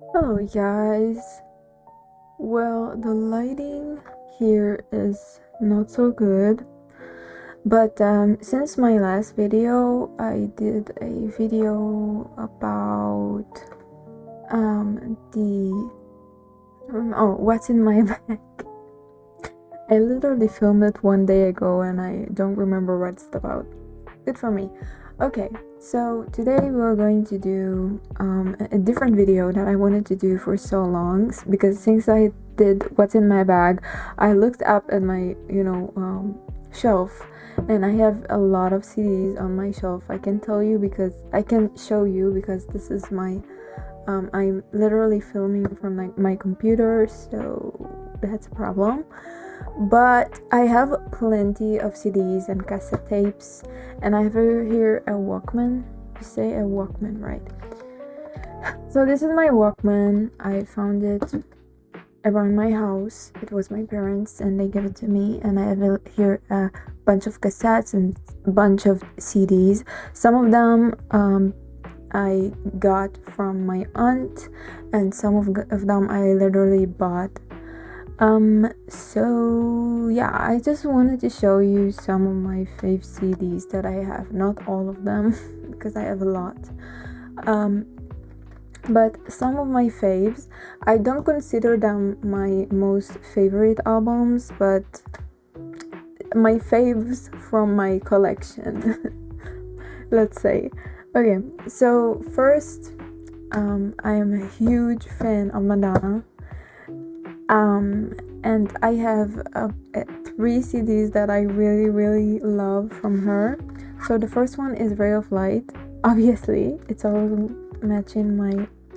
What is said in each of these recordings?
Hello, guys. Well, the lighting here is not so good, but since my last video, I did a video about the what's in my bag. I literally filmed it one day ago and I don't remember what it's about. Good for me. Okay, so today we're going to do a different video that I wanted to do for so long because since I did what's in my bag, I looked up at my shelf and I have a lot of CDs on my shelf. I can tell you because I can show you because this is my I'm literally filming from my computer, so that's a problem. But I have plenty of CDs and cassette tapes, and I have here a Walkman. You say a Walkman, right? So this is my Walkman. I found it around my house. It was my parents, and they gave it to me. And I have here a bunch of cassettes and a bunch of CDs. Some of them I got from my aunt, and some of them I literally bought. So yeah, I just wanted to show you some of my fave CDs that I have. Not all of them, because I have a lot. But some of my faves, I don't consider them my most favorite albums, but my faves from my collection, let's say. Okay, so first, I am a huge fan of Madonna. And I have 3 CDs that I really love from her. So the first one is Ray of Light. Obviously, it's all matching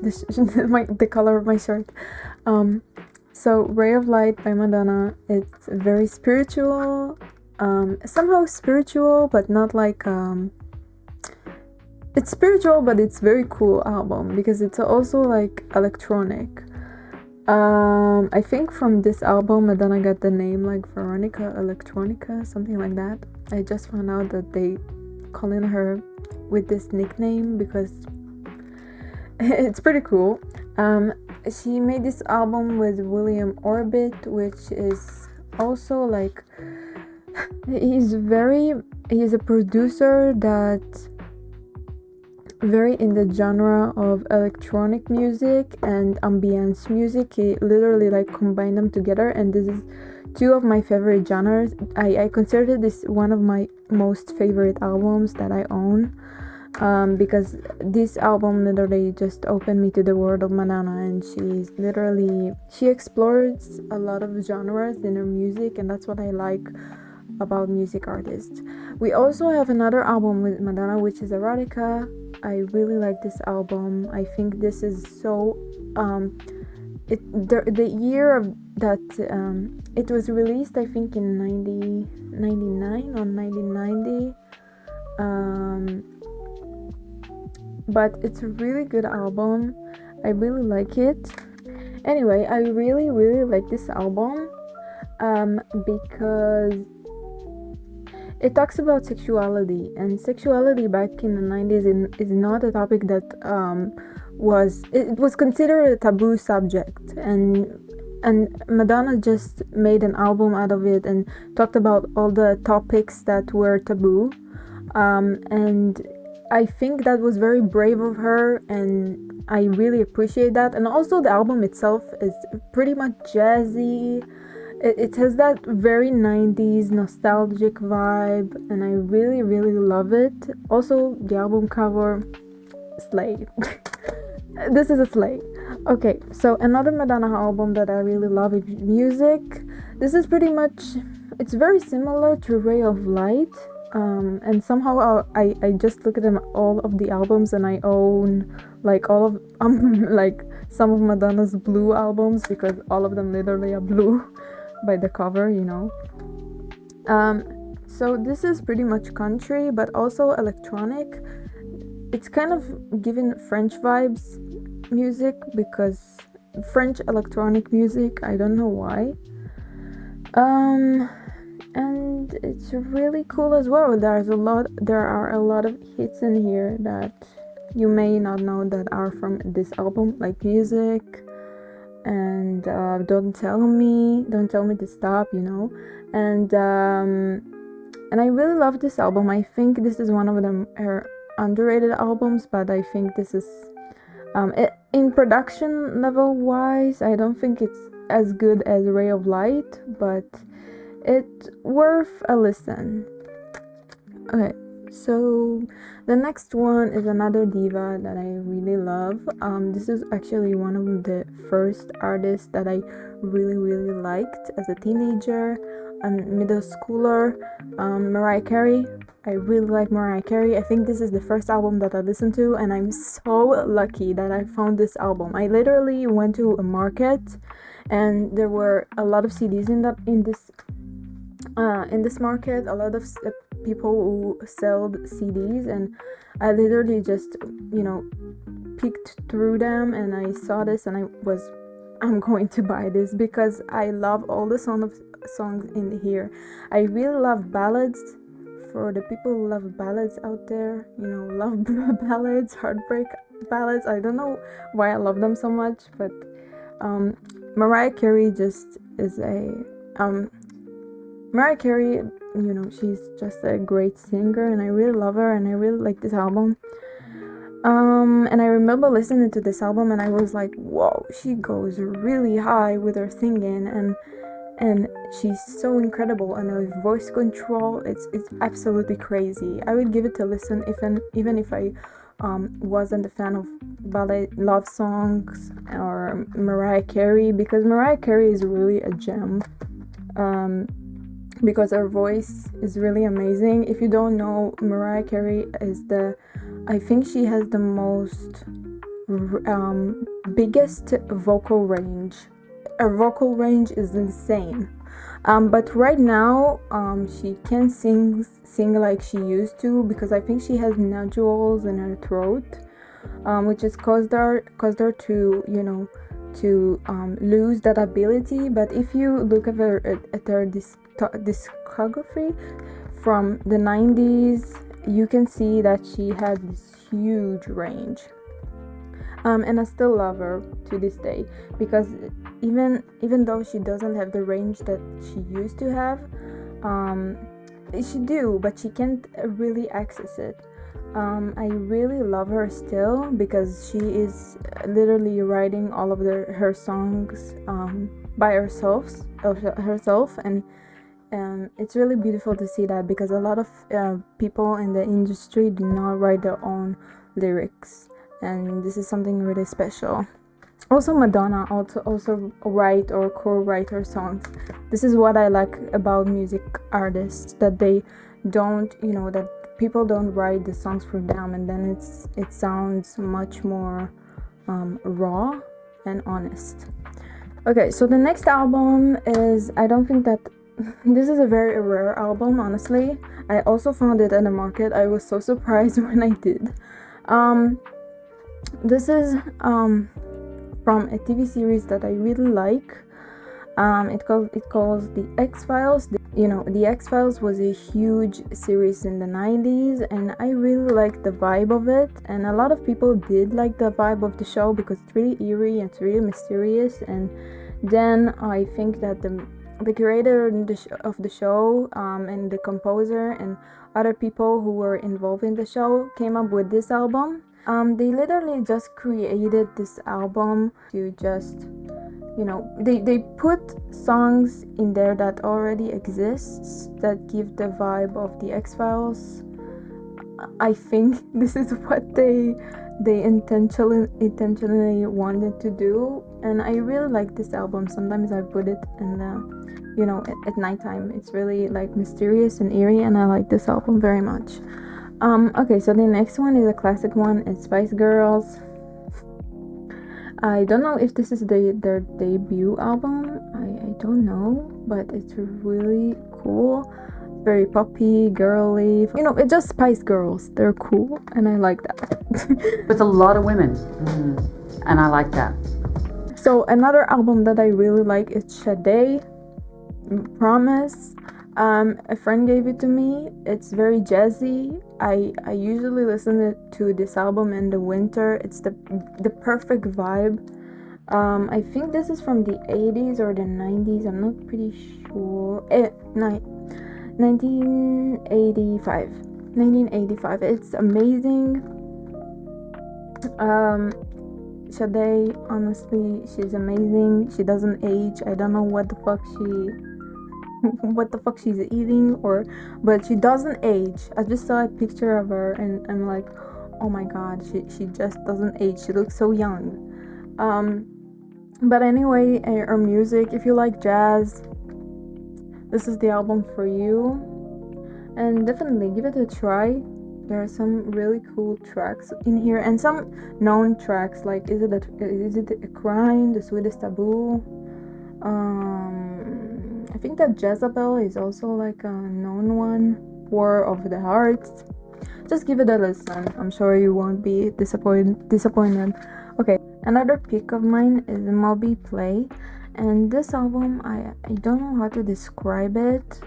the color of my shirt. So Ray of Light by Madonna. It's very spiritual, somehow spiritual, but not like it's spiritual, but it's very cool album because it's also like electronic. I think from this album Madonna got the name like Veronica Electronica, something like that. I just found out that they calling her with this nickname because it's pretty cool. She made this album with William Orbit, which is also like he's a producer that very in the genre of electronic music and ambience music. He literally like combined them together, and this is 2 of my favorite genres. I consider this one of my most favorite albums that I own, because this album literally just opened me to the world of Madonna, and she explores a lot of genres in her music, and that's what I like about music artists. We also have another album with Madonna, which is Erotica. I really like this album. I think this is so the year of that it was released, I think in 1999 or 1990. But it's a really good album. I really like it. Anyway, I really like this album because it talks about sexuality, and sexuality back in the 90s is not a topic that was considered a taboo subject, and Madonna just made an album out of it and talked about all the topics that were taboo, and I think that was very brave of her, and I really appreciate that. And also the album itself is pretty much jazzy. It has that very 90s nostalgic vibe, and I really love it. Also, the album cover, slay. This is a slay. Okay, so another Madonna album that I really love is Music. This is pretty much, it's very similar to Ray of Light, and somehow I just look at them, all of the albums, and I own like all of like some of Madonna's blue albums because all of them literally are blue by the cover, you know. So this is pretty much country, but also electronic. It's kind of giving French vibes music because French electronic music, I don't know why. And it's really cool as well. There are a lot of hits in here that you may not know that are from this album, like Music and Don't Tell Me to Stop, and I really love this album. I think this is one of her underrated albums, but I think this is in production level wise, I don't think it's as good as Ray of Light, but it's worth a listen. Okay, so the next one is another diva that I really love. This is actually one of the first artists that I really liked as a teenager and middle schooler. Mariah Carey. I really like Mariah Carey. I think this is the first album that I listened to, and I'm so lucky that I found this album. I literally went to a market, and there were a lot of CDs in this market. A lot of people who sold CDs, and I literally just peeked through them, and I saw this, and I'm going to buy this because I love all the songs in here. I really love ballads. For the people who love ballads out there, love ballads, heartbreak ballads. I don't know why I love them so much, but Mariah Carey just is Mariah Carey, she's just a great singer, and I really love her, and I really like this album. And I remember listening to this album, and I was like, whoa, she goes really high with her singing, and she's so incredible, and her voice control, it's absolutely crazy. I would give it a listen even if I wasn't a fan of ballad love songs or Mariah Carey, because Mariah Carey is really a gem, because her voice is really amazing. If you don't know, Mariah Carey I think she has the most biggest vocal range. Her vocal range is insane, but right now she can't sing like she used to, because I think she has nodules in her throat, which has caused her to lose that ability. But if you look at her discography from the 90s, you can see that she had this huge range. And I still love her to this day, because even though she doesn't have the range that she used to have, she do, but she can't really access it. I really love her still, because she is literally writing all of her songs by herself, and it's really beautiful to see that, because a lot of people in the industry do not write their own lyrics. And this is something really special. Also, Madonna also write or co-write her songs. This is what I like about music artists, that they don't, that people don't write the songs for them, and then it sounds much more raw and honest. Okay, so the next album is, I don't think that this is a very rare album, honestly. I also found it in the market. I was so surprised when I did. This is from a TV series that I really like. It calls The X-Files. The X-Files was a huge series in the 90s, and I really liked the vibe of it. And a lot of people did like the vibe of the show, because it's really eerie and it's really mysterious. And then I think that the creator of the show and the composer and other people who were involved in the show came up with this album. They literally just created this album to just, they put songs in there that already exists, that give the vibe of the X-Files. I think this is what they intentionally wanted to do, and I really like this album. Sometimes I put it in the, at nighttime. It's really like mysterious and eerie, and I like this album very much. Okay, so the next one is a classic one. It's Spice Girls. I don't know if this is their debut album. I don't know, but it's really cool. Very poppy, girly. It's just Spice Girls. They're cool, and I like that. With a lot of women, and I like that. So another album that I really like is Sade, Promise. A friend gave it to me. It's very jazzy. I usually listen to this album in the winter. It's the perfect vibe. I think this is from the 80s or the 90s. I'm not pretty sure. 1985. 1985. It's amazing. Sade, honestly, she's amazing. She doesn't age. I don't know what the fuck she's eating, but she doesn't age. I just saw a picture of her and I'm like, oh my god, she just doesn't age. She looks so young. But anyway, her music, if you like jazz, this is the album for you, and definitely give it a try. There are some really cool tracks in here and some known tracks like Is It a Crime, The Sweetest Taboo. I think that Jezebel is also like a known one. War of the Hearts. Just give it a listen. I'm sure you won't be disappointed. Okay, another pick of mine is Moby Play, and this album I don't know how to describe it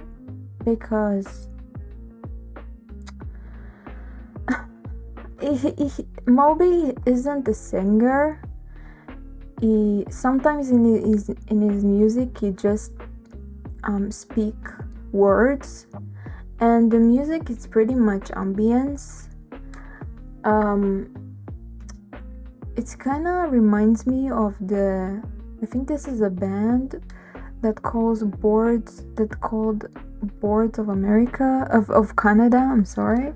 because Moby isn't a singer. He sometimes in his music he just speak words, and the music is pretty much ambience. It kind of reminds me of I think this is a band that called Boards of America of Canada. I'm sorry.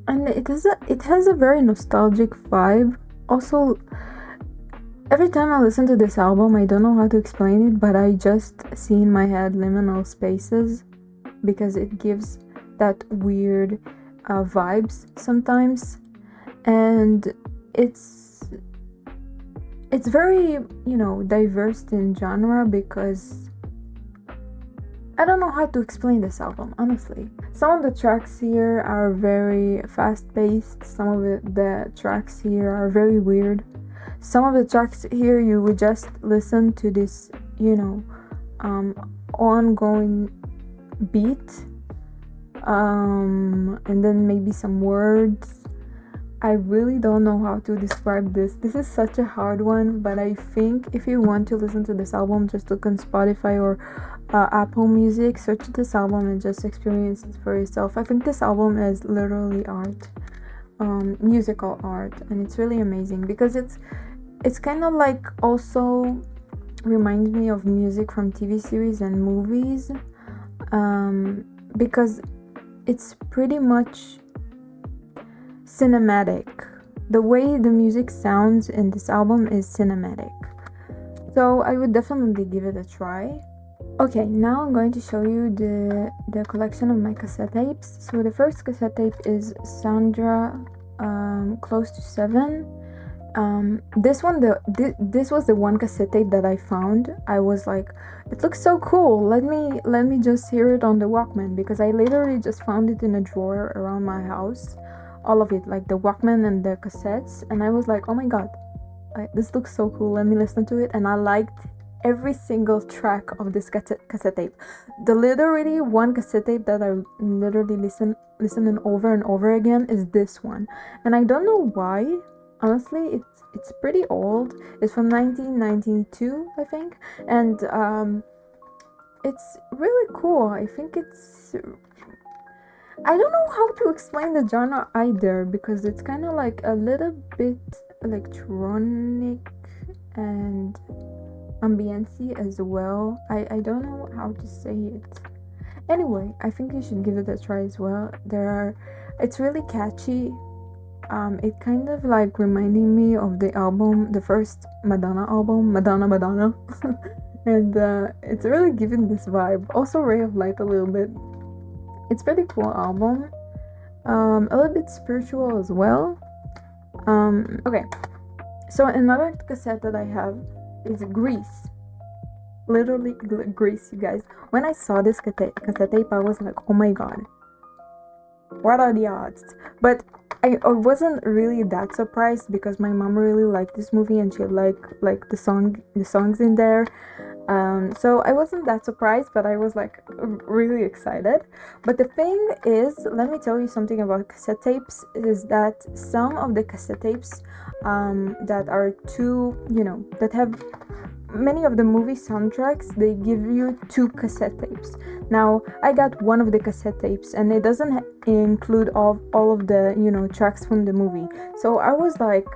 And it has a very nostalgic vibe. Also, every time I listen to this album, I don't know how to explain it, but I just see in my head liminal spaces because it gives that weird vibes sometimes, and it's very diverse in genre because I don't know how to explain this album, honestly. Some of the tracks here are very fast-paced. Some of the tracks here are very weird. Some of the tracks here you would just listen to this, ongoing beat, and then maybe some words. I really don't know how to describe this. This is such a hard one, but I think if you want to listen to this album, just look on Spotify or Apple Music, search this album and just experience it for yourself. I think this album is literally art, musical art, and it's really amazing because it's kind of like also reminds me of music from TV series and movies, because it's pretty much cinematic. The way the music sounds in this album is cinematic. So I would definitely give it a try. Okay, now I'm going to show you the collection of my cassette tapes. So the first cassette tape is Sandra, Close to 7. This was the one cassette tape that I found. I was like, it looks so cool. Let me just hear it on the Walkman, because I literally just found it in a drawer around my house. All of it, like the Walkman and the cassettes, and I was like, oh my god, this looks so cool. Let me listen to it, and I liked every single track of this cassette tape. The literally one cassette tape that I literally listening over and over again is this one, and I don't know why. Honestly, it's pretty old. It's from 1992, I think, and it's really cool. I think I don't know how to explain the genre either, because it's kind of like a little bit electronic and ambiency as well. I don't know how to say it. Anyway, I think you should give it a try as well. It's really catchy. It kind of like reminding me of the first Madonna album, Madonna. And it's really giving this vibe. Also Ray of Light a little bit. It's pretty cool album. A little bit spiritual as well. Okay. So another cassette that I have is Grease. Literally Grease, you guys. When I saw this cassette tape, I was like, oh my god, what are the odds? But I wasn't really that surprised because my mom really liked this movie and she liked the songs in there. So I wasn't that surprised, but I was like really excited. But the thing is, let me tell you something about cassette tapes, is that some of the cassette tapes that are too, that have many of the movie soundtracks, they give you 2 cassette tapes. Now I got one of the cassette tapes and it doesn't include all of the tracks from the movie. So I was like,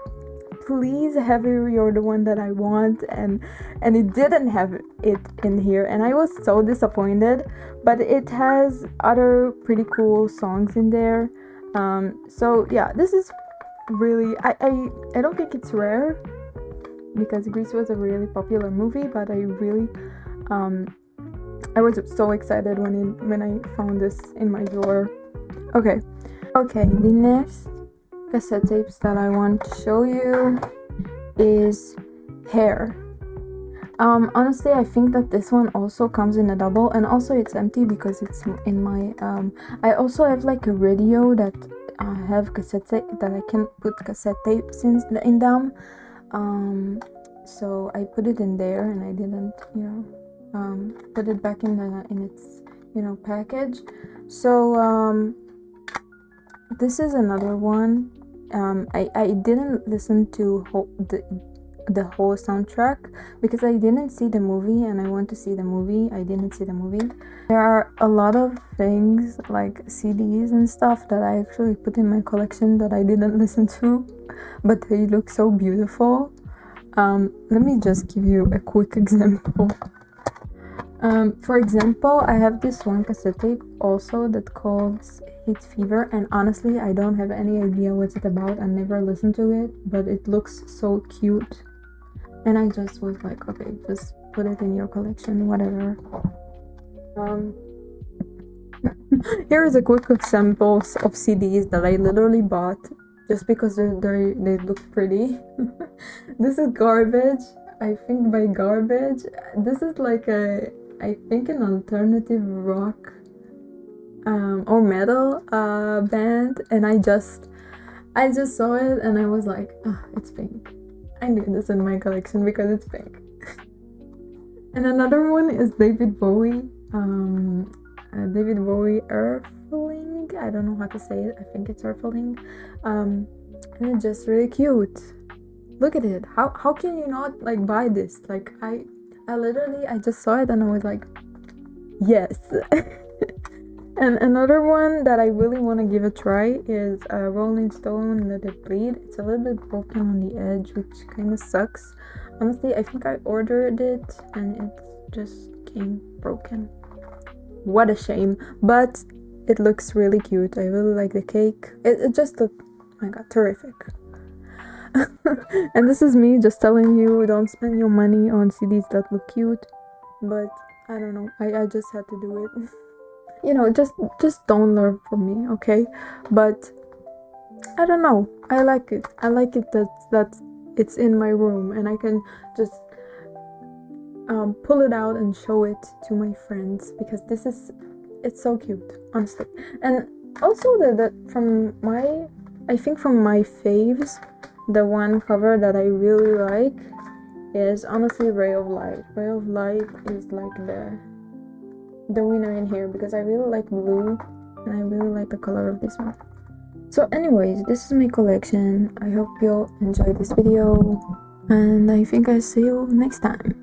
please have you're the one that I want, and it didn't have it in here, and I was so disappointed. But it has other pretty cool songs in there. So yeah, this is really, I don't think it's rare, because Grease was a really popular movie, but I really I was so excited when I found this in my drawer. Okay, the next cassette tapes that I want to show you is Hair. Honestly, I think that this one also comes in a double, and also it's empty because it's in my I also have like a radio that I have cassette that I can put cassette tapes in them. So I put it in there, and I didn't put it back in its package. So this is another one. I didn't listen to the whole soundtrack because I didn't see the movie, and I want to see the movie. I didn't see the movie. There are a lot of things like CDs and stuff that I actually put in my collection that I didn't listen to, but they look so beautiful. Let me just give you a quick example. For example, I have this one cassette tape also that calls Hate Fever, and honestly, I don't have any idea what it's about. I never listened to it, but it looks so cute, and I just was like, okay, just put it in your collection, whatever. Here is a quick examples of CDs that I literally bought just because they look pretty. This is Garbage, I think, by Garbage. This is like I think an alternative rock or metal band, and I just saw it and I was like, it's pink. I need this in my collection because it's pink. And another one is David Bowie. David Bowie Earthling. I don't know how to say it. I think it's Earthling. And it's just really cute. Look at it. How can you not like buy this? Like I literally just saw it and I was like, yes. And another one that I really want to give a try is Rolling Stone Let It Bleed. It's a little bit broken on the edge, which kind of sucks. Honestly, I think I ordered it and it just came broken. What a shame, but it looks really cute. I really like the cake. It just looked, oh my god, terrific. And this is me just telling you, don't spend your money on CDs that look cute. But I don't know, I just had to do it. Just don't learn from me, okay? But I don't know, I like it that it's in my room and I can just pull it out and show it to my friends, because it's so cute, honestly. And also from my faves, the one cover that I really like is honestly Ray of Light. Ray of Light is like the winner in here because I really like blue and I really like the color of this one. So anyways, this is my collection. I hope you'll enjoy this video, and I think I'll see you next time.